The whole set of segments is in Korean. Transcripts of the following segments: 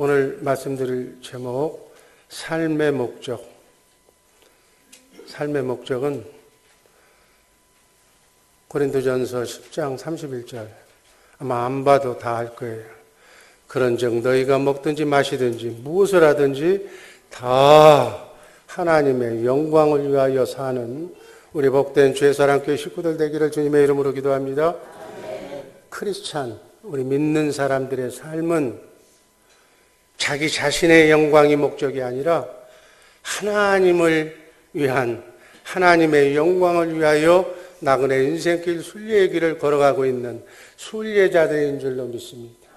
오늘 말씀드릴 제목, 삶의 목적. 삶의 목적은 고린도전서 10장 31절, 아마 안 봐도 다 알 거예요. 그런즉 너희가 먹든지 마시든지 무엇을 하든지 다 하나님의 영광을 위하여 사는 우리 복된 주의사랑교회 식구들 되기를 주님의 이름으로 기도합니다. 크리스찬, 우리 믿는 사람들의 삶은 자기 자신의 영광이 목적이 아니라 하나님을 위한, 하나님의 영광을 위하여 나그네 인생길 순례의 길을 걸어가고 있는 순례자들인 줄로 믿습니다.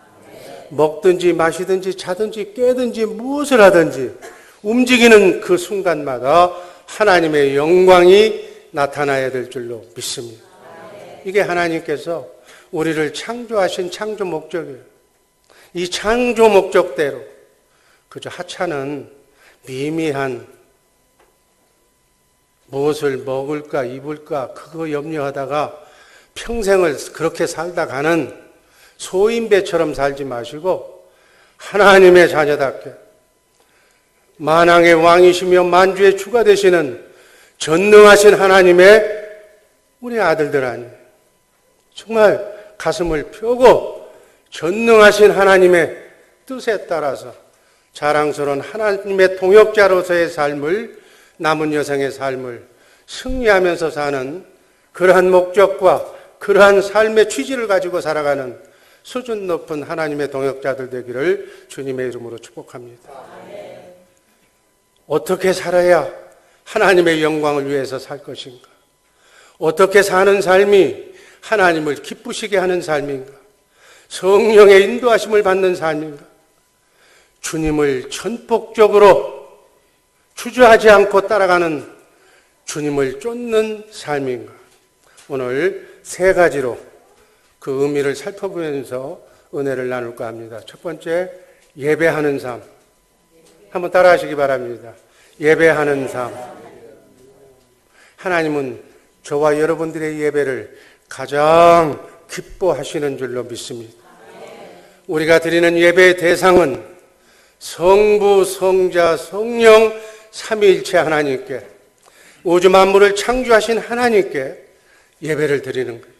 먹든지 마시든지 자든지 깨든지 무엇을 하든지 움직이는 그 순간마다 하나님의 영광이 나타나야 될 줄로 믿습니다. 이게 하나님께서 우리를 창조하신 창조 목적이에요. 이 창조 목적대로 그저 하찮은 미미한 무엇을 먹을까 입을까 그거 염려하다가 평생을 그렇게 살다 가는 소인배처럼 살지 마시고 하나님의 자녀답게 만왕의 왕이시며 만주의 주가 되시는 전능하신 하나님의 우리 아들들 아니에요. 정말 가슴을 펴고 전능하신 하나님의 뜻에 따라서 자랑스러운 하나님의 동역자로서의 삶을, 남은 여생의 삶을 승리하면서 사는 그러한 목적과 그러한 삶의 취지를 가지고 살아가는 수준 높은 하나님의 동역자들 되기를 주님의 이름으로 축복합니다. 어떻게 살아야 하나님의 영광을 위해서 살 것인가? 어떻게 사는 삶이 하나님을 기쁘시게 하는 삶인가? 성령의 인도하심을 받는 삶인가? 주님을 전폭적으로 주저하지 않고 따라가는 주님을 쫓는 삶인가? 오늘 세 가지로 그 의미를 살펴보면서 은혜를 나눌까 합니다. 첫 번째, 예배하는 삶. 한번 따라하시기 바랍니다. 예배하는 삶. 하나님은 저와 여러분들의 예배를 가장 기뻐하시는 줄로 믿습니다. 우리가 드리는 예배의 대상은 성부, 성자, 성령, 삼위일체 하나님께, 우주 만물을 창조하신 하나님께 예배를 드리는 거예요.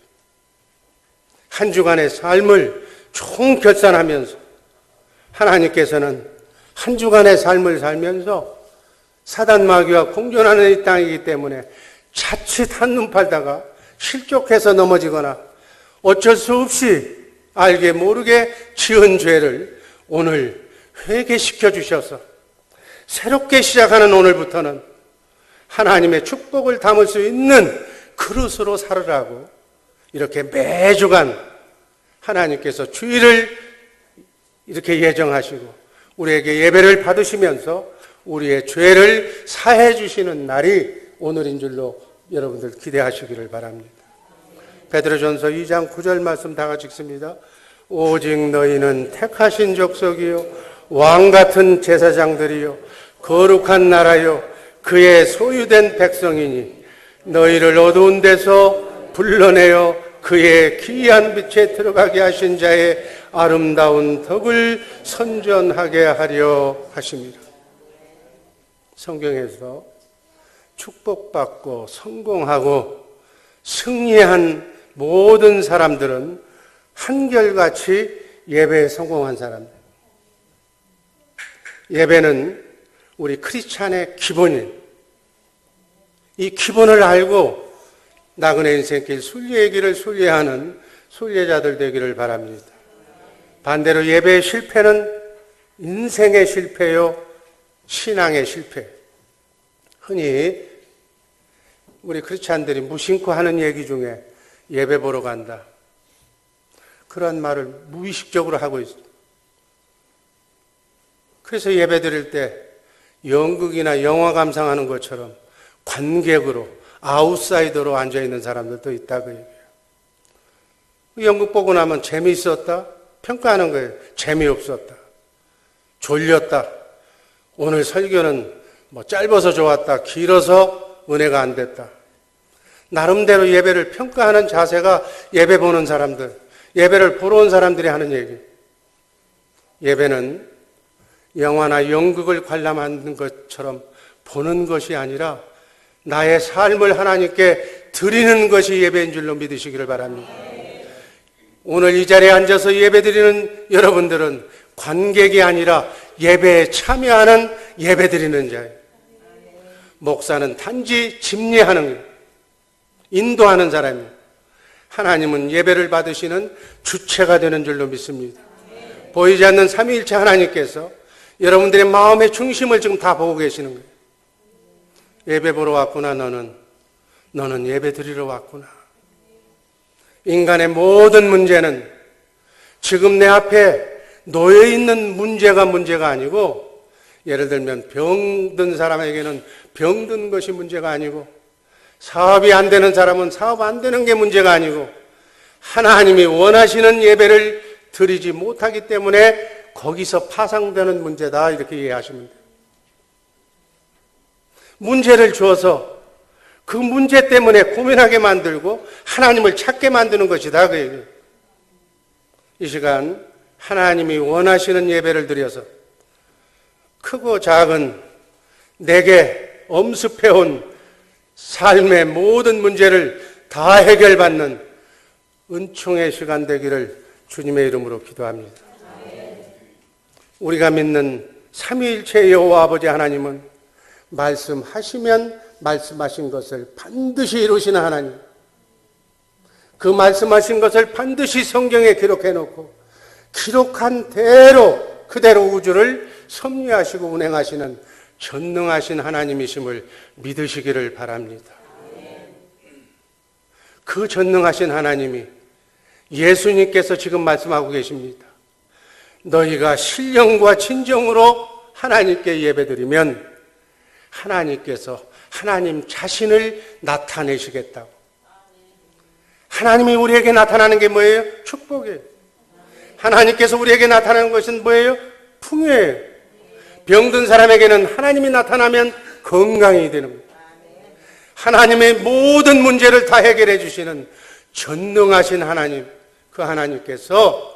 한 주간의 삶을 총결산하면서 하나님께서는 한 주간의 삶을 살면서 사단 마귀와 공존하는 이 땅이기 때문에 자칫 한눈 팔다가 실족해서 넘어지거나 어쩔 수 없이 알게 모르게 지은 죄를 오늘 회개시켜 주셔서 새롭게 시작하는 오늘부터는 하나님의 축복을 담을 수 있는 그릇으로 살으라고 이렇게 매주간 하나님께서 주일을 이렇게 예정하시고 우리에게 예배를 받으시면서 우리의 죄를 사해 주시는 날이 오늘인 줄로 여러분들 기대하시기를 바랍니다. 베드로전서 2장 9절 말씀 다 같이 읽습니다. 오직 너희는 택하신 족속이요 왕같은 제사장들이요 거룩한 나라요 그의 소유된 백성이니 너희를 어두운 데서 불러내어 그의 기이한 빛에 들어가게 하신 자의 아름다운 덕을 선전하게 하려 하십니다. 성경에서 축복받고 성공하고 승리한 모든 사람들은 한결같이 예배에 성공한 사람들. 예배는 우리 크리스찬의 기본인, 이 기본을 알고 나그네 인생길 순례의 길을 순례하는 순례자들 되기를 바랍니다. 반대로 예배의 실패는 인생의 실패요, 신앙의 실패. 흔히 우리 크리스찬들이 무심코 하는 얘기 중에 예배 보러 간다. 그런 말을 무의식적으로 하고 있습니다. 그래서 예배 드릴 때 연극이나 영화 감상하는 것처럼 관객으로, 아웃사이더로 앉아있는 사람들도 있다 그 얘기예요. 연극 보고 나면 재미있었다? 평가하는 거예요. 재미없었다. 졸렸다. 오늘 설교는 짧아서 좋았다. 길어서 은혜가 안 됐다. 나름대로 예배를 평가하는 자세가 예배 보는 사람들, 예배를 보러 온 사람들이 하는 얘기. 예배는 영화나 연극을 관람하는 것처럼 보는 것이 아니라 나의 삶을 하나님께 드리는 것이 예배인 줄로 믿으시기를 바랍니다. 오늘 이 자리에 앉아서 예배드리는 여러분들은 관객이 아니라 예배에 참여하는 예배드리는 자예요. 목사는 단지 집례하는 거예요. 인도하는 사람이에요. 하나님은 예배를 받으시는 주체가 되는 줄로 믿습니다. 보이지 않는 삼위일체 하나님께서 여러분들의 마음의 중심을 지금 다 보고 계시는 거예요. 예배 보러 왔구나. 너는 예배 드리러 왔구나. 인간의 모든 문제는 지금 내 앞에 놓여있는 문제가 아니고, 예를 들면 병든 사람에게는 병든 것이 문제가 아니고, 사업이 안 되는 사람은 사업 안 되는 게 문제가 아니고, 하나님이 원하시는 예배를 드리지 못하기 때문에 거기서 파상되는 문제다, 이렇게 이해하시면 돼요. 문제를 주어서 그 문제 때문에 고민하게 만들고 하나님을 찾게 만드는 것이다, 그 얘기예요. 이 시간 하나님이 원하시는 예배를 드려서 크고 작은 내게 엄습해온 삶의 모든 문제를 다 해결받는 은총의 시간 되기를 주님의 이름으로 기도합니다. 우리가 믿는 삼위일체 여호와 아버지 하나님은 말씀하시면 말씀하신 것을 반드시 이루시는 하나님, 그 말씀하신 것을 반드시 성경에 기록해 놓고 기록한 대로 그대로 우주를 섭리하시고 운행하시는 전능하신 하나님이심을 믿으시기를 바랍니다. 그 전능하신 하나님이 예수님께서 지금 말씀하고 계십니다. 너희가 신령과 진정으로 하나님께 예배드리면 하나님께서 하나님 자신을 나타내시겠다고. 하나님이 우리에게 나타나는 게 뭐예요? 축복이에요. 하나님께서 우리에게 나타나는 것은 뭐예요? 풍요예요. 병든 사람에게는 하나님이 나타나면 건강이 되는 거예요. 하나님의 모든 문제를 다 해결해 주시는 전능하신 하나님, 그 하나님께서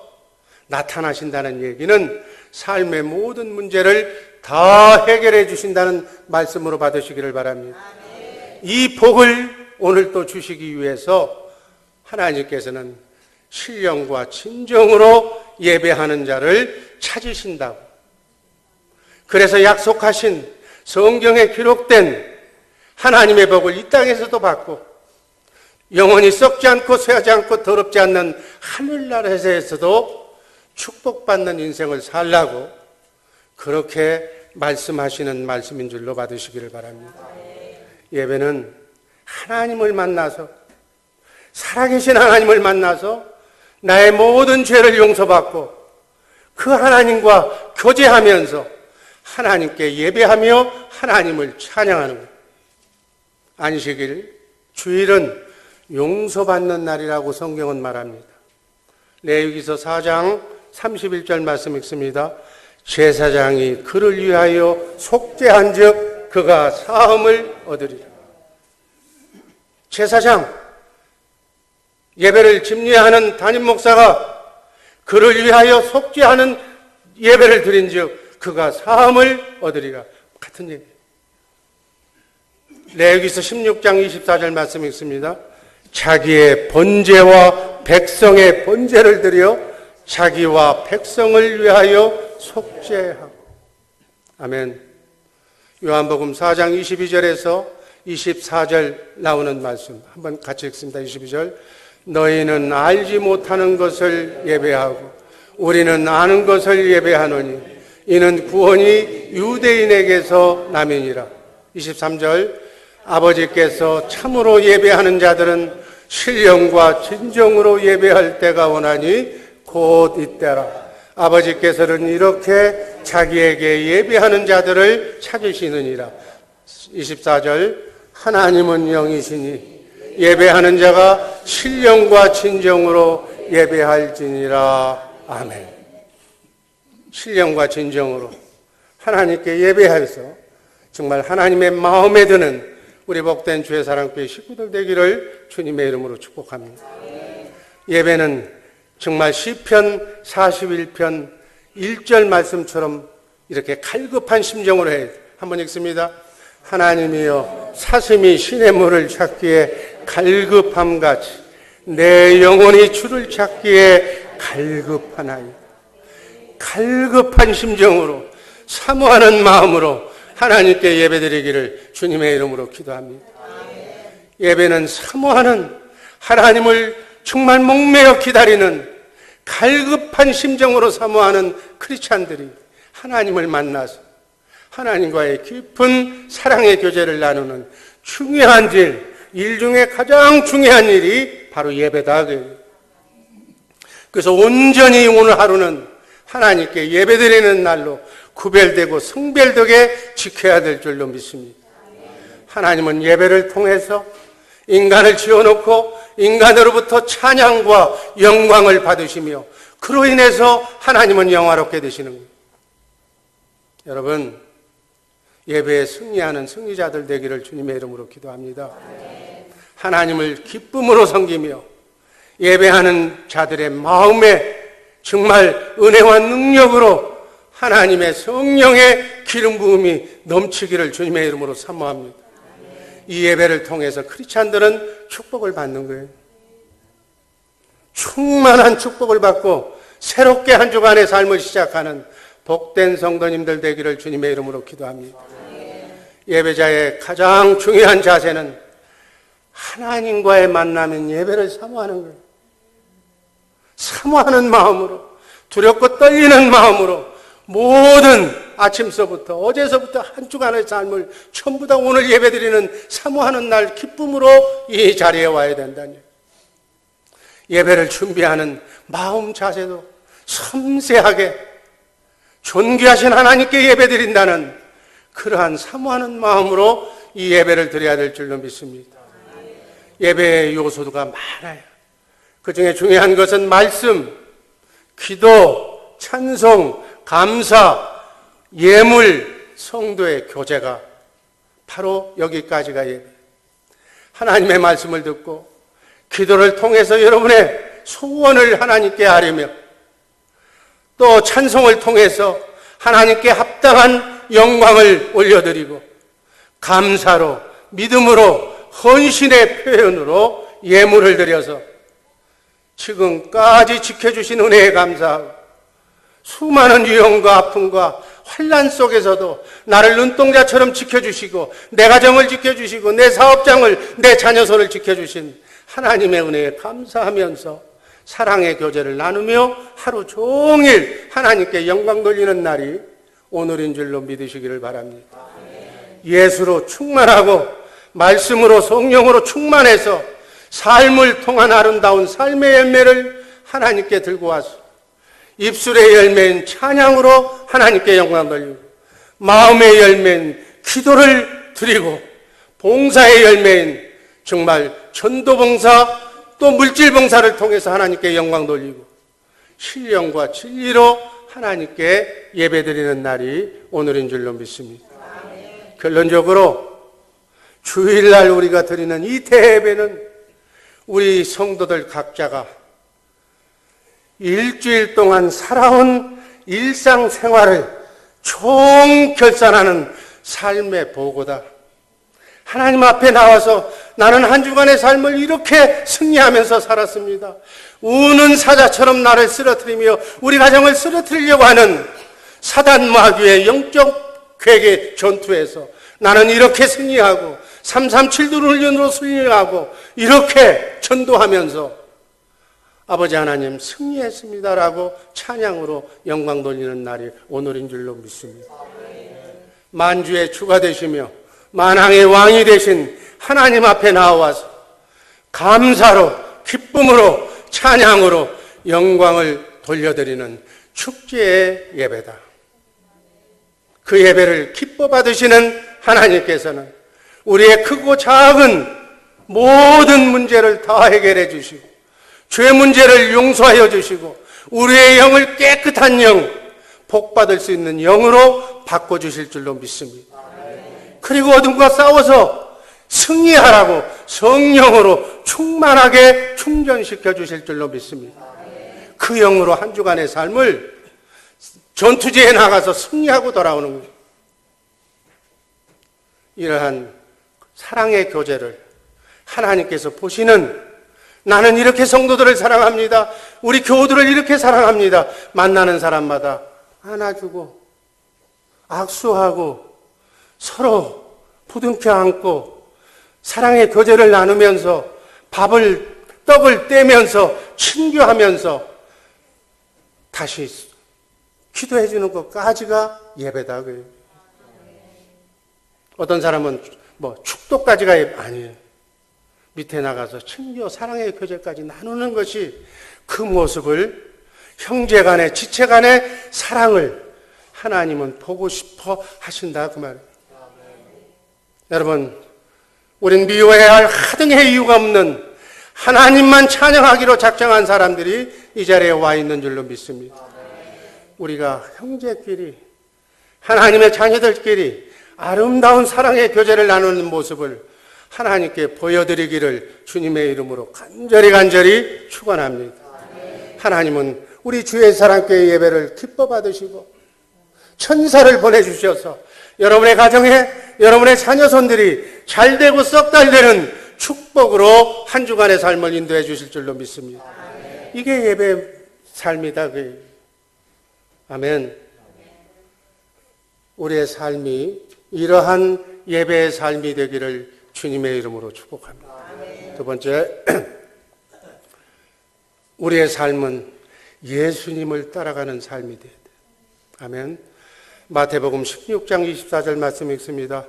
나타나신다는 얘기는 삶의 모든 문제를 다 해결해 주신다는 말씀으로 받으시기를 바랍니다. 이 복을 오늘 또 주시기 위해서 하나님께서는 신령과 진정으로 예배하는 자를 찾으신다고. 그래서 약속하신 성경에 기록된 하나님의 복을 이 땅에서도 받고 영원히 썩지 않고 쇠하지 않고 더럽지 않는 하늘나라에서도 축복받는 인생을 살라고 그렇게 말씀하시는 말씀인 줄로 받으시기를 바랍니다. 예배는 하나님을 만나서, 살아계신 하나님을 만나서 나의 모든 죄를 용서받고 그 하나님과 교제하면서 하나님께 예배하며 하나님을 찬양하는 것. 안식일, 주일은 용서받는 날이라고 성경은 말합니다. 레위기서 4장 31절 말씀 읽습니다. 제사장이 그를 위하여 속죄한 즉 그가 사함을 얻으리라. 제사장, 예배를 집례하는 담임 목사가 그를 위하여 속죄하는 예배를 드린 즉 그가 사함을 얻으리라. 같은 얘기예요. 레위기서 16장 24절 말씀 읽습니다. 자기의 번제와 백성의 번제를 드려 자기와 백성을 위하여 속죄하고. 아멘. 요한복음 4장 22절에서 24절 나오는 말씀 한번 같이 읽습니다. 22절. 너희는 알지 못하는 것을 예배하고 우리는 아는 것을 예배하노니 이는 구원이 유대인에게서 남이니라. 23절. 아버지께서 참으로 예배하는 자들은 신령과 진정으로 예배할 때가 오나니 곧 이때라. 아버지께서는 이렇게 자기에게 예배하는 자들을 찾으시느니라. 24절. 하나님은 영이시니 예배하는 자가 신령과 진정으로 예배할지니라. 아멘. 신령과 진정으로 하나님께 예배해서 정말 하나님의 마음에 드는 우리 복된 주의 사랑교회 식구들 되기를 주님의 이름으로 축복합니다. 예배는 정말 시편 41편 1절 말씀처럼 이렇게 갈급한 심정으로 해야 돼. 한번 읽습니다. 하나님이여 사슴이 시냇물을 찾기에 갈급함같이 내 영혼이 주를 찾기에 갈급하나이다. 갈급한 심정으로 사모하는 마음으로 하나님께 예배드리기를 주님의 이름으로 기도합니다. 예배는 사모하는 하나님을 정말 목매어 기다리는 갈급한 심정으로 사모하는 크리스찬들이 하나님을 만나서 하나님과의 깊은 사랑의 교제를 나누는 중요한 일 중에 가장 중요한 일이 바로 예배다. 그래서 온전히 오늘 하루는 하나님께 예배드리는 날로 구별되고 성별되게 지켜야 될 줄로 믿습니다. 하나님은 예배를 통해서 인간을 지어놓고 인간으로부터 찬양과 영광을 받으시며 그로 인해서 하나님은 영화롭게 되시는 거예요. 여러분, 예배에 승리하는 승리자들 되기를 주님의 이름으로 기도합니다. 하나님을 기쁨으로 섬기며 예배하는 자들의 마음에 정말 은혜와 능력으로 하나님의 성령의 기름 부음이 넘치기를 주님의 이름으로 사모합니다. 이 예배를 통해서 크리스찬들은 축복을 받는 거예요. 충만한 축복을 받고 새롭게 한 주간의 삶을 시작하는 복된 성도님들 되기를 주님의 이름으로 기도합니다. 예배자의 가장 중요한 자세는 하나님과의 만남인 예배를 사모하는 거예요. 사모하는 마음으로, 두렵고 떨리는 마음으로 모든 아침서부터 어제서부터 한 주간의 삶을 전부 다 오늘 예배드리는 사모하는 날 기쁨으로 이 자리에 와야 된다니. 예배를 준비하는 마음 자세도 섬세하게 존귀하신 하나님께 예배드린다는 그러한 사모하는 마음으로 이 예배를 드려야 될 줄로 믿습니다. 예배의 요소가 많아요. 그 중에 중요한 것은 말씀, 기도, 찬송, 감사, 예물, 성도의 교제가 바로 여기까지가 예배. 하나님의 말씀을 듣고 기도를 통해서 여러분의 소원을 하나님께 아뢰며 또 찬송을 통해서 하나님께 합당한 영광을 올려드리고 감사로, 믿음으로, 헌신의 표현으로 예물을 드려서 지금까지 지켜주신 은혜에 감사하고 수많은 유형과 아픔과 환난 속에서도 나를 눈동자처럼 지켜주시고 내 가정을 지켜주시고 내 사업장을, 내 자녀소를 지켜주신 하나님의 은혜에 감사하면서 사랑의 교제를 나누며 하루 종일 하나님께 영광 돌리는 날이 오늘인 줄로 믿으시기를 바랍니다. 예수로 충만하고 말씀으로 성령으로 충만해서 삶을 통한 아름다운 삶의 열매를 하나님께 들고 와서 입술의 열매인 찬양으로 하나님께 영광 돌리고 마음의 열매인 기도를 드리고 봉사의 열매인 정말 전도봉사 또 물질봉사를 통해서 하나님께 영광 돌리고 신령과 진리로 하나님께 예배드리는 날이 오늘인 줄로 믿습니다. 결론적으로 주일날 우리가 드리는 이 대예배는 우리 성도들 각자가 일주일 동안 살아온 일상생활을 총결산하는 삶의 보고다. 하나님 앞에 나와서 나는 한 주간의 삶을 이렇게 승리하면서 살았습니다. 우는 사자처럼 나를 쓰러뜨리며 우리 가정을 쓰러뜨리려고 하는 사단 마귀의 영적 괴계 전투에서 나는 이렇게 승리하고 337도 훈련으로 승리하고 이렇게 전도하면서 아버지 하나님 승리했습니다라고 찬양으로 영광 돌리는 날이 오늘인 줄로 믿습니다. 만주의 주가 되시며 만왕의 왕이 되신 하나님 앞에 나와서 감사로 기쁨으로 찬양으로 영광을 돌려드리는 축제의 예배다. 그 예배를 기뻐 받으시는 하나님께서는 우리의 크고 작은 모든 문제를 다 해결해 주시고 죄 문제를 용서하여 주시고 우리의 영을 깨끗한 영, 복받을 수 있는 영으로 바꿔주실 줄로 믿습니다. 그리고 어둠과 싸워서 승리하라고 성령으로 충만하게 충전시켜 주실 줄로 믿습니다. 그 영으로 한 주간의 삶을 전투지에 나가서 승리하고 돌아오는 거예요. 이러한 사랑의 교제를 하나님께서 보시는, 나는 이렇게 성도들을 사랑합니다, 우리 교우들을 이렇게 사랑합니다, 만나는 사람마다 안아주고 악수하고 서로 부둥켜 안고 사랑의 교제를 나누면서 떡을 떼면서 친교하면서 다시 기도해 주는 것까지가 예배다. 어떤 사람은 축도까지가 아니에요. 밑에 나가서 친교, 사랑의 교제까지 나누는 것이, 그 모습을, 형제 간의, 지체 간의 사랑을 하나님은 보고 싶어 하신다, 그 말이에요. 여러분, 우린 미워해야 할 하등의 이유가 없는 하나님만 찬양하기로 작정한 사람들이 이 자리에 와 있는 줄로 믿습니다. 우리가 형제끼리, 하나님의 자녀들끼리 아름다운 사랑의 교제를 나누는 모습을 하나님께 보여드리기를 주님의 이름으로 간절히 축원합니다. 하나님은 우리 주의 사랑교회 예배를 기뻐 받으시고 천사를 보내주셔서 여러분의 가정에 여러분의 자녀손들이 잘되고 썩달되는 축복으로 한 주간의 삶을 인도해 주실 줄로 믿습니다. 이게 예배 삶이다. 아멘. 우리의 삶이 이러한 예배의 삶이 되기를 주님의 이름으로 축복합니다. 두 번째, 우리의 삶은 예수님을 따라가는 삶이 되어야 돼요. 아멘. 마태복음 16장 24절 말씀 읽습니다.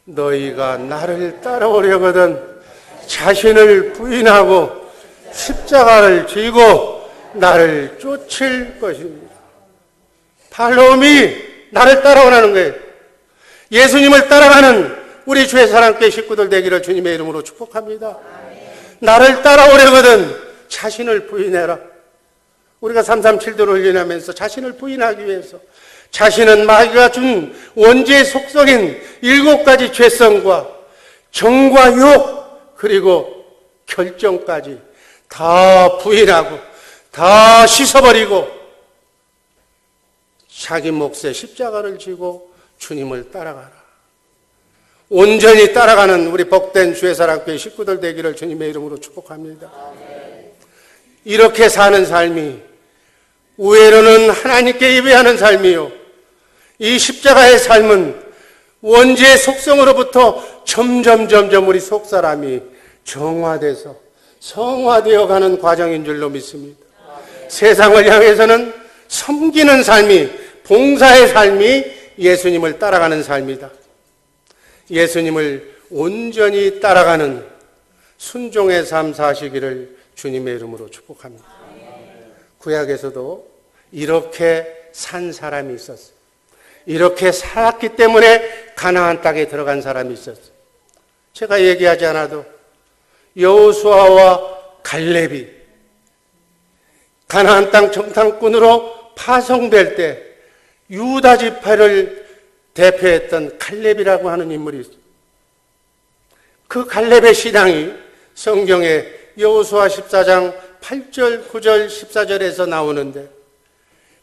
너희가 나를 따라오려거든 자신을 부인하고 십자가를 지고 나를 쫓을 것입니다. 팔로우미, 나를 따라오라는 거예요. 예수님을 따라가는 우리 주의 사랑교회 식구들 되기를 주님의 이름으로 축복합니다. 나를 따라오려거든 자신을 부인해라. 우리가 337도를 훈련하면서 자신을 부인하기 위해서, 자신은 마귀가 준 원죄의 속성인 7가지 죄성과 정과 욕 그리고 결정까지 다 부인하고 다 씻어버리고 자기 몫에 십자가를 지고 주님을 따라가라. 온전히 따라가는 우리 복된 주의 사랑교회 식구들 되기를 주님의 이름으로 축복합니다. 이렇게 사는 삶이 우애로는 하나님께 예배하는 삶이요, 이 십자가의 삶은 원죄의 속성으로부터 점점 우리 속사람이 정화돼서 성화되어 가는 과정인 줄로 믿습니다. 세상을 향해서는 섬기는 삶이, 봉사의 삶이 예수님을 따라가는 삶이다. 예수님을 온전히 따라가는 순종의 삶 사시기를 주님의 이름으로 축복합니다. 구약에서도 이렇게 산 사람이 있었어요. 이렇게 살았기 때문에 가나안 땅에 들어간 사람이 있었어요. 제가 얘기하지 않아도 여호수아와 갈렙이 가나안 땅 정탐꾼으로 파송될 때 유다 지파를 대표했던 갈렙이라고 하는 인물이 있어요. 그 갈렙의 신앙이 성경에 여호수아 14장 8절, 9절, 14절에서 나오는데,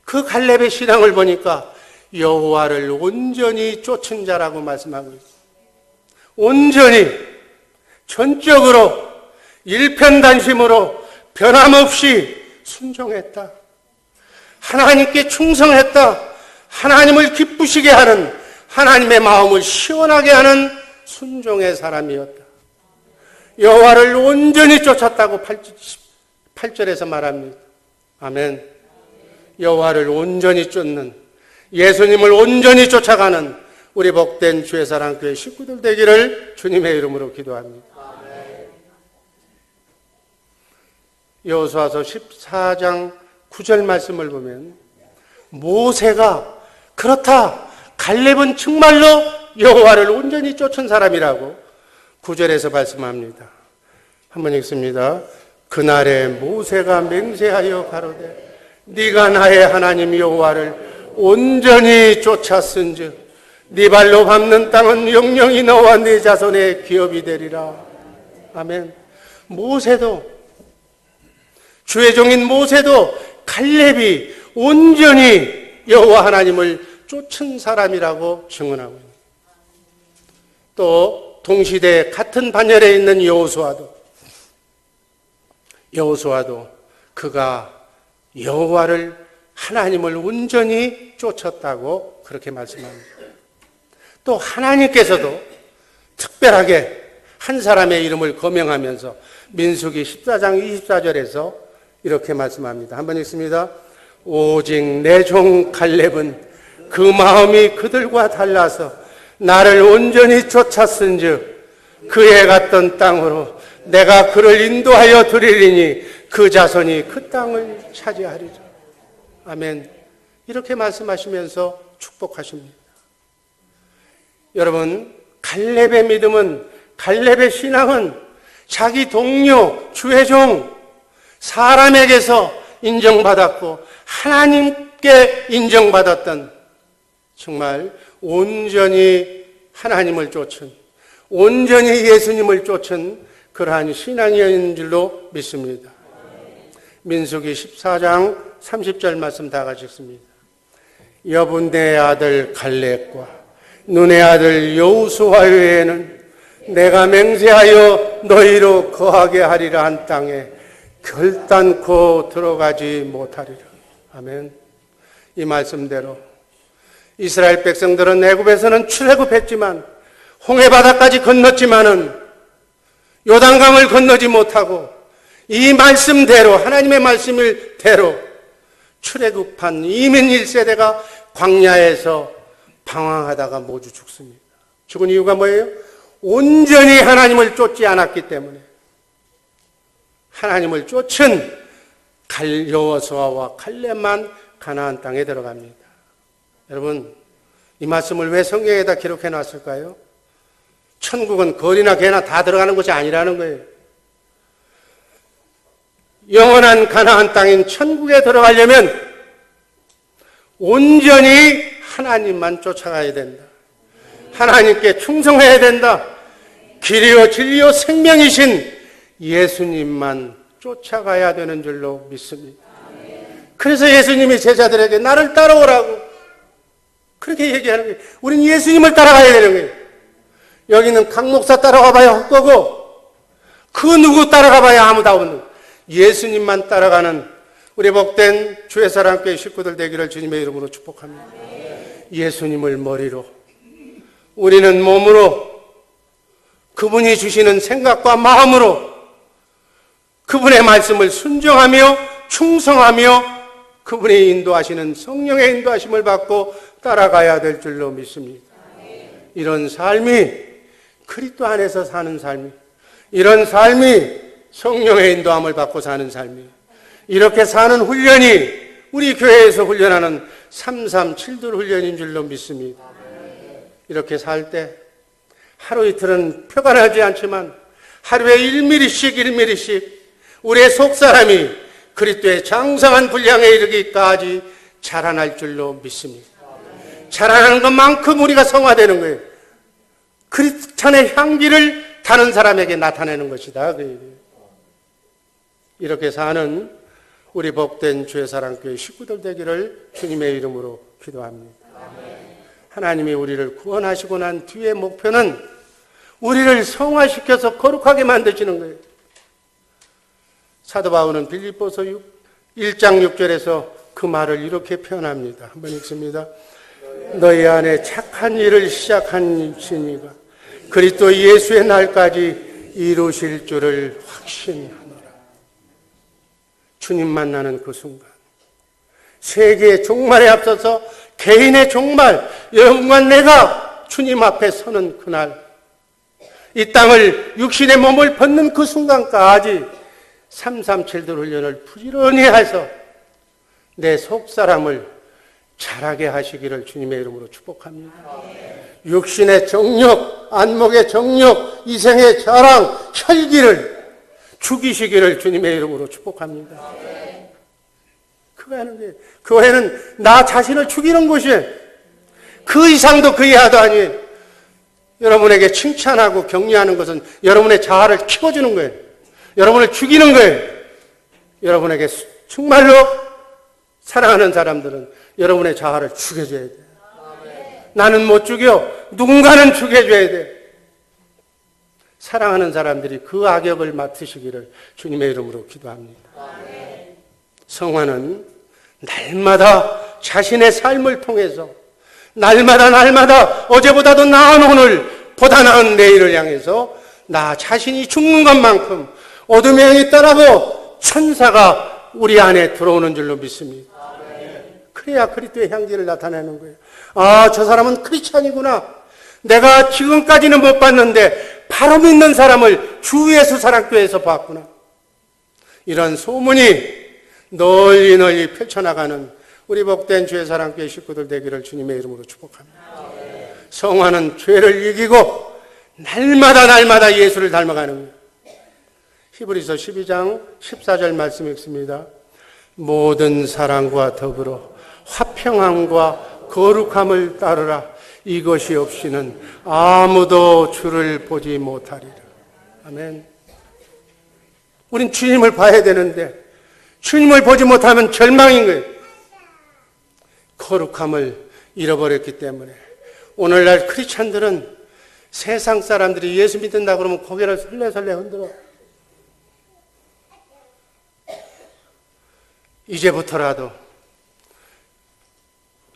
그 갈렙의 신앙을 보니까 여호와를 온전히 쫓은 자라고 말씀하고 있어요. 온전히, 전적으로, 일편단심으로 변함없이 순종했다. 하나님께 충성했다. 하나님을 기쁘시게 하는, 하나님의 마음을 시원하게 하는 순종의 사람이었다. 여호와를 온전히 쫓았다고 8절에서 말합니다. 아멘. 여호와를 온전히 쫓는, 예수님을 온전히 쫓아가는 우리 복된 주의 사랑교회 식구들 되기를 주님의 이름으로 기도합니다. 여호수아서 14장 9절 말씀을 보면 모세가 그렇다, 갈렙은 정말로 여호와를 온전히 쫓은 사람이라고 9절에서 말씀합니다. 한번 읽습니다. 그날에 모세가 맹세하여 가로되 네가 나의 하나님 여호와를 온전히 쫓았은즉 네 발로 밟는 땅은 영영이 너와 네 자손의 기업이 되리라. 아멘. 모세도, 주의 종인 모세도 갈렙이 온전히 여호와 하나님을 쫓은 사람이라고 증언하고 있습니다. 또 동시대 같은 반열에 있는 여호수아도 그가 여호와를 하나님을 온전히 쫓았다고 그렇게 말씀합니다. 또 하나님께서도 특별하게 한 사람의 이름을 거명하면서 민수기 14장 24절에서 이렇게 말씀합니다. 한번 읽습니다. 오직 내 종 갈렙은 그 마음이 그들과 달라서 나를 온전히 쫓았은즉 그에 갔던 땅으로 내가 그를 인도하여 드리리니 그 자손이 그 땅을 차지하리라. 아멘. 이렇게 말씀하시면서 축복하십니다. 여러분, 갈렙의 믿음은, 갈렙의 신앙은 자기 동료, 주의 종, 사람에게서 인정받았고 하나님께 인정받았던, 정말 온전히 하나님을 쫓은, 온전히 예수님을 쫓은 그러한 신앙이었는 줄로 믿습니다. 민수기 14장 30절 말씀 다 같이 읽습니다. 여분의 아들 갈렙과 눈의 아들 여호수아 외에는 내가 맹세하여 너희로 거하게 하리라 한 땅에 결단코 들어가지 못하리라. 아멘. 이 말씀대로 이스라엘 백성들은 애굽에서는 출애굽했지만 홍해바다까지 건넜지만은 요단강을 건너지 못하고 이 말씀대로, 하나님의 말씀대로 출애굽한 이민 1세대가 광야에서 방황하다가 모두 죽습니다. 죽은 이유가 뭐예요? 온전히 하나님을 쫓지 않았기 때문에. 하나님을 쫓은 여호수아와 갈렙만 가나안 땅에 들어갑니다. 여러분, 이 말씀을 왜 성경에다 기록해 놨을까요? 천국은 거리나 개나 다 들어가는 것이 아니라는 거예요. 영원한 가나안 땅인 천국에 들어가려면 온전히 하나님만 쫓아가야 된다. 하나님께 충성해야 된다. 길이요 진리요 생명이신 예수님만 쫓아가야 되는 줄로 믿습니다. 그래서 예수님이 제자들에게 나를 따라오라고 그렇게 얘기하는 거예요. 우린 예수님을 따라가야 되는 거예요. 여기는 강 목사 따라가봐야 헛거고 그 누구 따라가봐야 아무도 없는 거예요. 예수님만 따라가는 우리 복된 주의 사랑교회 식구들 되기를 주님의 이름으로 축복합니다. 예수님을 머리로, 우리는 몸으로, 그분이 주시는 생각과 마음으로 그분의 말씀을 순종하며 충성하며 그분이 인도하시는 성령의 인도하심을 받고 따라가야 될 줄로 믿습니다. 이런 삶이 그리스도 안에서 사는 삶이, 이런 삶이 성령의 인도함을 받고 사는 삶이, 이렇게 사는 훈련이 우리 교회에서 훈련하는 337들 훈련인 줄로 믿습니다. 이렇게 살 때 하루 이틀은 표가 나지 않지만 하루에 1mm씩 우리의 속사람이 그리스도의 장성한 분량에 이르기까지 자라날 줄로 믿습니다. 자라나는 것만큼 우리가 성화되는 거예요. 그리스도의 향기를 다른 사람에게 나타내는 것이다. 이렇게 사는 우리 복된 주의 사랑교회 식구들 되기를 주님의 이름으로 기도합니다. 하나님이 우리를 구원하시고 난 뒤의 목표는 우리를 성화시켜서 거룩하게 만드시는 거예요. 사도 바울은 빌립보서 1장 6절에서 그 말을 이렇게 표현합니다. 한번 읽습니다. 너희 안에 착한 일을 시작한 신이가 그리스도 예수의 날까지 이루실 줄을 확신하노라. 주님 만나는 그 순간, 세계의 종말에 앞서서 개인의 종말, 여러분과 내가 주님 앞에 서는 그날, 이 땅을 육신의 몸을 벗는 그 순간까지 337들 훈련을 부지런히 해서 내 속사람을 자라게 하시기를 주님의 이름으로 축복합니다. 육신의 정욕, 안목의 정욕, 이생의 자랑, 혈기를 죽이시기를 주님의 이름으로 축복합니다. 그거 하는 게, 교회는 나 자신을 죽이는 곳이에요. 그 이상도 그 이하도 아니에요. 여러분에게 칭찬하고 격려하는 것은 여러분의 자아를 키워주는 거예요. 여러분을 죽이는 거예요. 여러분에게 정말로 사랑하는 사람들은 여러분의 자아를 죽여줘야 돼요. 나는 못 죽여. 누군가는 죽여줘야 돼. 사랑하는 사람들이 그 악역을 맡으시기를 주님의 이름으로 기도합니다. 성화는 날마다 자신의 삶을 통해서 날마다 어제보다도 나은 오늘, 보다 나은 내일을 향해서 나 자신이 죽는 것만큼 어둠의 영이 떠나고 천사가 우리 안에 들어오는 줄로 믿습니다. 그래야 그리스도의 향기를 나타내는 거예요. 아, 저 사람은 크리스찬이구나. 내가 지금까지는 못 봤는데 바로 믿는 사람을 주 예수 사랑교회에서 봤구나. 이런 소문이 널리 펼쳐나가는 우리 복된 주의 사랑교회 식구들 되기를 주님의 이름으로 축복합니다. 성화는 죄를 이기고 날마다 예수를 닮아가는 거예요. 히브리서 12장 14절 말씀 읽습니다. 모든 사랑과 더불어 화평함과 거룩함을 따르라. 이것이 없이는 아무도 주를 보지 못하리라. 아멘. 우린 주님을 봐야 되는데 주님을 보지 못하면 절망인 거예요. 거룩함을 잃어버렸기 때문에 오늘날 크리스찬들은 세상 사람들이 예수 믿는다 그러면 고개를 설레설레 흔들어. 이제부터라도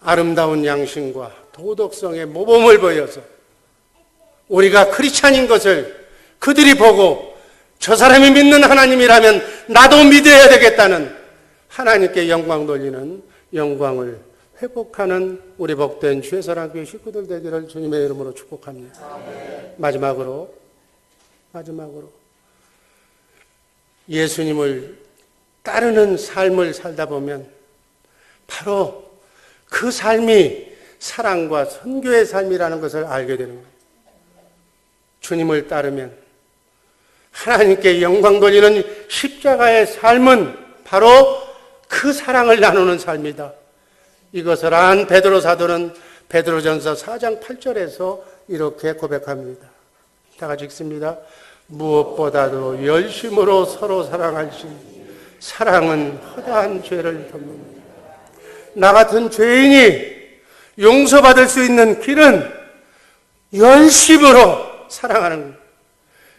아름다운 양심과 도덕성의 모범을 보여서 우리가 크리스찬인 것을 그들이 보고 저 사람이 믿는 하나님이라면 나도 믿어야 되겠다는 하나님께 영광 돌리는 영광을 회복하는 우리 복된 주의 사랑교회 식구들 되기를 주님의 이름으로 축복합니다. 마지막으로 예수님을 따르는 삶을 살다 보면 바로 그 삶이 사랑과 선교의 삶이라는 것을 알게 되는 거예요. 주님을 따르면 하나님께 영광 돌리는 십자가의 삶은 바로 그 사랑을 나누는 삶이다. 이것을 안 베드로 사도는 베드로전서 4장 8절에서 이렇게 고백합니다. 다 같이 읽습니다. 무엇보다도 열심으로 서로 사랑할지니 사랑은 허다한 죄를 덮는다. 나 같은 죄인이 용서받을 수 있는 길은 열심으로 사랑하는 거예요.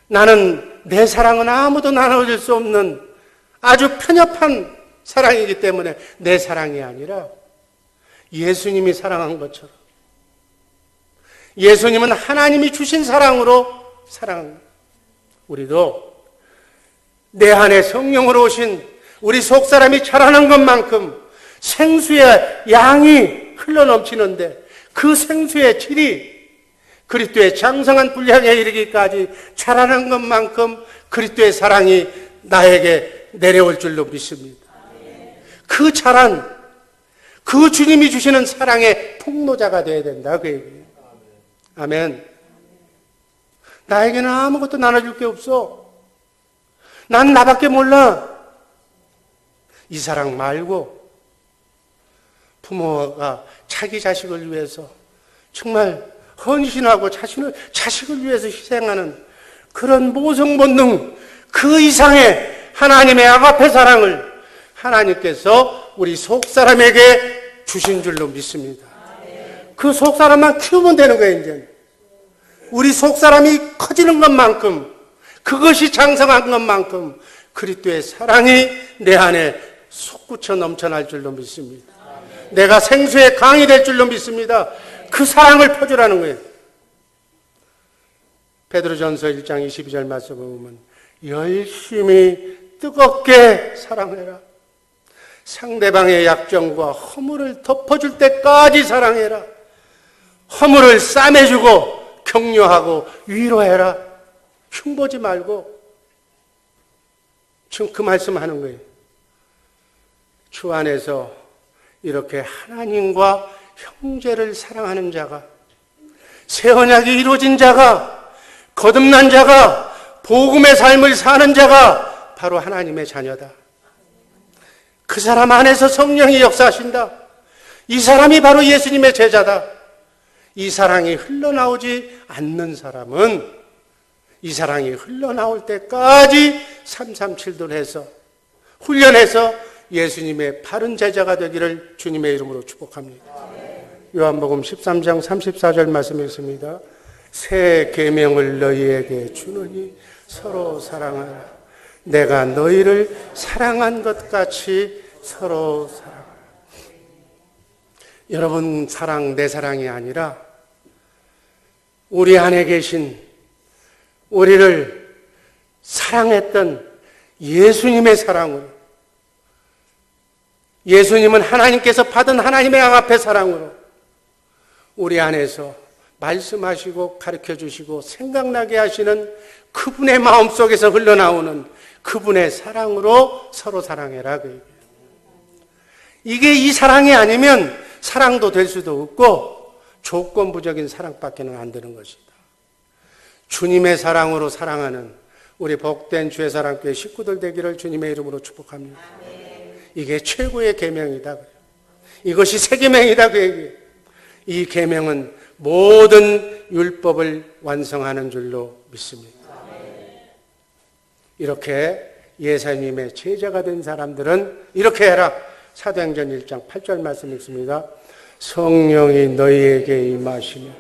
나는 내 사랑은 아무도 나눠줄 수 없는 아주 편협한 사랑이기 때문에 내 사랑이 아니라 예수님이 사랑한 것처럼 예수님은 하나님이 주신 사랑으로 사랑한 거예요. 우리도 내 안에 성령으로 오신 우리 속사람이 자라는 것만큼 생수의 양이 흘러넘치는데 그 생수의 질이 그리스도의 장성한 분량에 이르기까지 자라는 것만큼 그리스도의 사랑이 나에게 내려올 줄로 믿습니다. 그 자란, 그 주님이 주시는 사랑의 통로자가 되어야 된다. 그 얘기예요. 아멘. 나에게는 아무것도 나눠줄 게 없어. 난 나밖에 몰라. 이 사랑 말고 부모가 자기 자식을 위해서 정말 헌신하고 자식을 위해서 희생하는 그런 모성 본능, 그 이상의 하나님의 아가페 사랑을 하나님께서 우리 속사람에게 주신 줄로 믿습니다. 그 속사람만 키우면 되는 거예요, 이제. 우리 속사람이 커지는 것만큼, 그것이 장성한 것만큼 그리스도의 사랑이 내 안에 솟구쳐 넘쳐날 줄로 믿습니다. 내가 생수의 강이 될 줄로 믿습니다. 그 사랑을 퍼주라는 거예요. 베드로전서 1장 22절 말씀을 보면 열심히 뜨겁게 사랑해라. 상대방의 약점과 허물을 덮어줄 때까지 사랑해라. 허물을 싸매주고 격려하고 위로해라. 흉보지 말고. 지금 그 말씀하는 거예요. 주 안에서 이렇게 하나님과 형제를 사랑하는 자가, 새 언약이 이루어진 자가, 거듭난 자가, 복음의 삶을 사는 자가 바로 하나님의 자녀다. 그 사람 안에서 성령이 역사하신다. 이 사람이 바로 예수님의 제자다. 이 사랑이 흘러나오지 않는 사람은 이 사랑이 흘러나올 때까지 337도 해서 훈련해서 예수님의 바른 제자가 되기를 주님의 이름으로 축복합니다. 요한복음 13장 34절 말씀이 있습니다. 새 계명을 너희에게 주노니 서로 사랑하라. 내가 너희를 사랑한 것 같이 서로 사랑하라. 여러분 사랑 내 사랑이 아니라 우리 안에 계신 우리를 사랑했던 예수님의 사랑으로, 예수님은 하나님께서 받은 하나님의 양앞의 사랑으로 우리 안에서 말씀하시고 가르쳐 주시고 생각나게 하시는 그분의 마음속에서 흘러나오는 그분의 사랑으로 서로 사랑해라. 이게 이 사랑이 아니면 사랑도 될 수도 없고 조건부적인 사랑밖에는 안 되는 것이다. 주님의 사랑으로 사랑하는 우리 복된 주의 사랑교회 식구들 되기를 주님의 이름으로 축복합니다. 이게 최고의 계명이다. 이것이 새 계명이다. 그 얘기예요. 이 계명은 모든 율법을 완성하는 줄로 믿습니다. 이렇게 예수님의 제자가 된 사람들은 이렇게 해라. 사도행전 1장 8절 말씀 읽습니다. 성령이 너희에게 임하시며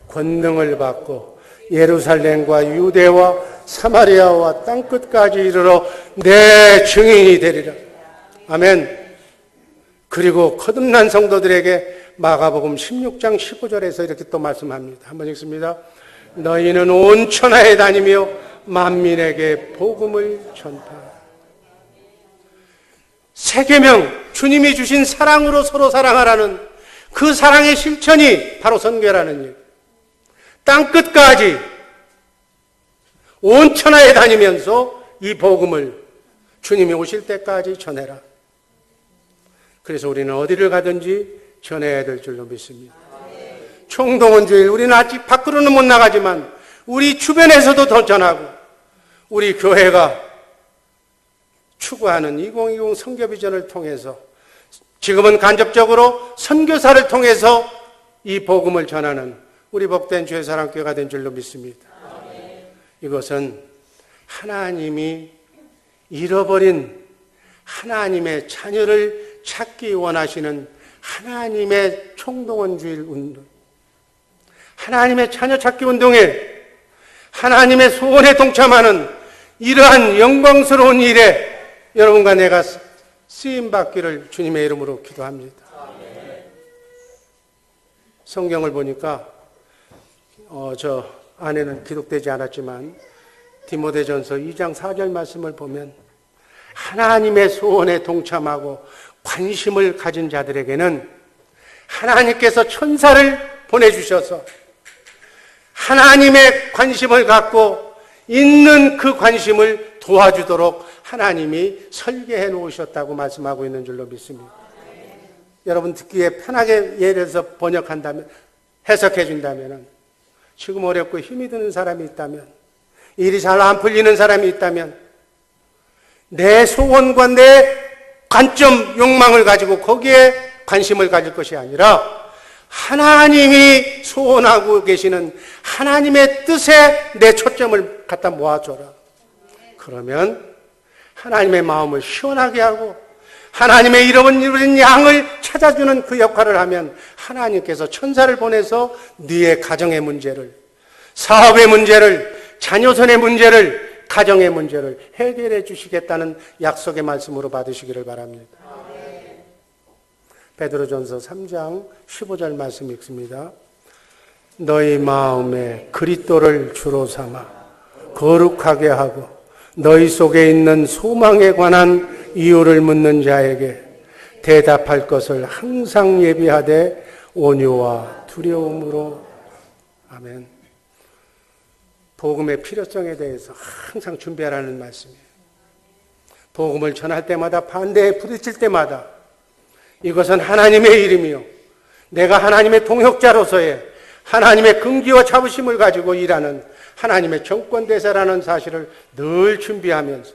권능을 받고 예루살렘과 유대와 사마리아와 땅끝까지 이르러 내 증인이 되리라. 아멘. 그리고 거듭난 성도들에게 마가복음 16장 15절에서 이렇게 또 말씀합니다. 한번 읽습니다. 너희는 온 천하에 다니며 만민에게 복음을 전파하라. 새 계명, 주님이 주신 사랑으로 서로 사랑하라는 그 사랑의 실천이 바로 선교라는 일. 땅끝까지 온 천하에 다니면서 이 복음을 주님이 오실 때까지 전해라. 그래서 우리는 어디를 가든지 전해야 될 줄로 믿습니다. 총동원주일, 우리는 아직 밖으로는 못 나가지만 우리 주변에서도 더 전하고 우리 교회가 추구하는 2020 선교비전을 통해서 지금은 간접적으로 선교사를 통해서 이 복음을 전하는 우리 복된 주의 사랑교회가 된 줄로 믿습니다. 이것은 하나님이 잃어버린 하나님의 자녀를 찾기 원하시는 하나님의 총동원주일 운동, 하나님의 자녀 찾기 운동에 하나님의 소원에 동참하는 이러한 영광스러운 일에 여러분과 내가 쓰임받기를 주님의 이름으로 기도합니다. 성경을 보니까 저 안에는 기록되지 않았지만 디모데전서 2장 4절 말씀을 보면 하나님의 소원에 동참하고 관심을 가진 자들에게는 하나님께서 천사를 보내주셔서 하나님의 관심을 갖고 있는 그 관심을 도와주도록 하나님이 설계해 놓으셨다고 말씀하고 있는 줄로 믿습니다. 여러분 듣기에 편하게 예를 들어서 번역한다면, 해석해 준다면, 지금 어렵고 힘이 드는 사람이 있다면, 일이 잘 안 풀리는 사람이 있다면 내 소원과 내 관점, 욕망을 가지고 거기에 관심을 가질 것이 아니라 하나님이 소원하고 계시는 하나님의 뜻에 내 초점을 갖다 모아줘라. 그러면 하나님의 마음을 시원하게 하고 하나님의 잃어버린 양을 찾아주는 그 역할을 하면 하나님께서 천사를 보내서 네의 가정의 문제를, 사업의 문제를, 자녀선의 문제를, 가정의 문제를 해결해 주시겠다는 약속의 말씀으로 받으시기를 바랍니다. 베드로전서 3장 15절 말씀 읽습니다. 너희 마음에 그리스도를 주로 삼아 거룩하게 하고 너희 속에 있는 소망에 관한 이유를 묻는 자에게 대답할 것을 항상 예비하되 온유와 두려움으로. 아멘. 복음의 필요성에 대해서 항상 준비하라는 말씀이에요. 복음을 전할 때마다 반대에 부딪힐 때마다 이것은 하나님의 일이며 내가 하나님의 동역자로서의 하나님의 긍지와 자부심을 가지고 일하는 하나님의 정권대사라는 사실을 늘 준비하면서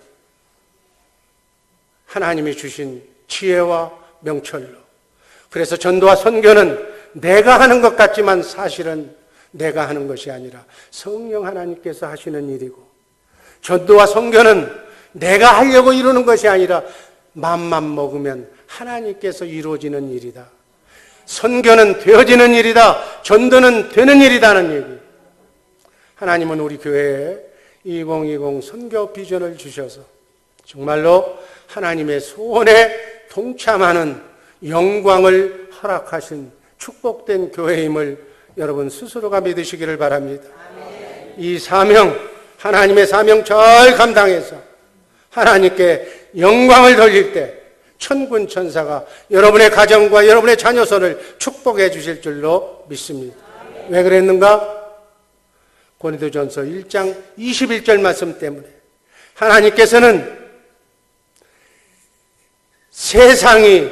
하나님이 주신 지혜와 명철로, 그래서 전도와 선교는 내가 하는 것 같지만 사실은 내가 하는 것이 아니라 성령 하나님께서 하시는 일이고, 전도와 선교는 내가 하려고 이루는 것이 아니라 맘만 먹으면 하나님께서 이루어지는 일이다. 선교는 되어지는 일이다. 전도는 되는 일이다는 얘기. 하나님은 우리 교회에 2020 선교 비전을 주셔서 정말로 하나님의 소원에 동참하는 영광을 허락하신 축복된 교회임을 여러분 스스로가 믿으시기를 바랍니다. 이 사명, 하나님의 사명 잘 감당해서 하나님께 영광을 돌릴 때 천군 천사가 여러분의 가정과 여러분의 자녀선을 축복해 주실 줄로 믿습니다. 왜 그랬는가? 고린도전서 1장 21절 말씀 때문에 하나님께서는 세상이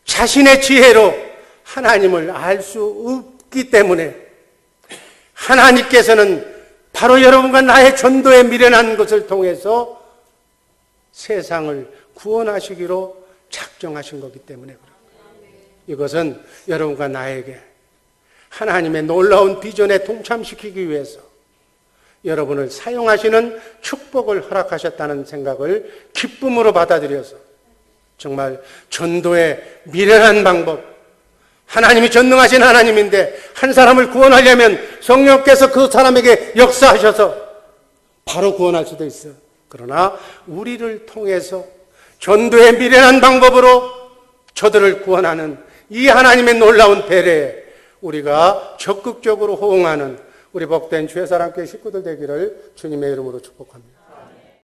자신의 지혜로 하나님을 알 수 없기 때문에 하나님께서는 바로 여러분과 나의 전도에 미련한 것을 통해서 세상을 구원하시기로 작정하신 거기 때문에 그렇습니다. 이것은 여러분과 나에게 하나님의 놀라운 비전에 동참시키기 위해서 여러분을 사용하시는 축복을 허락하셨다는 생각을 기쁨으로 받아들여서 정말 전도의 미련한 방법, 하나님이 전능하신 하나님인데 한 사람을 구원하려면 성령께서 그 사람에게 역사하셔서 바로 구원할 수도 있어요. 그러나 우리를 통해서 전도의 미련한 방법으로 저들을 구원하는 이 하나님의 놀라운 배려에 우리가 적극적으로 호응하는 우리 복된 주의 사랑교회 식구들 되기를 주님의 이름으로 축복합니다.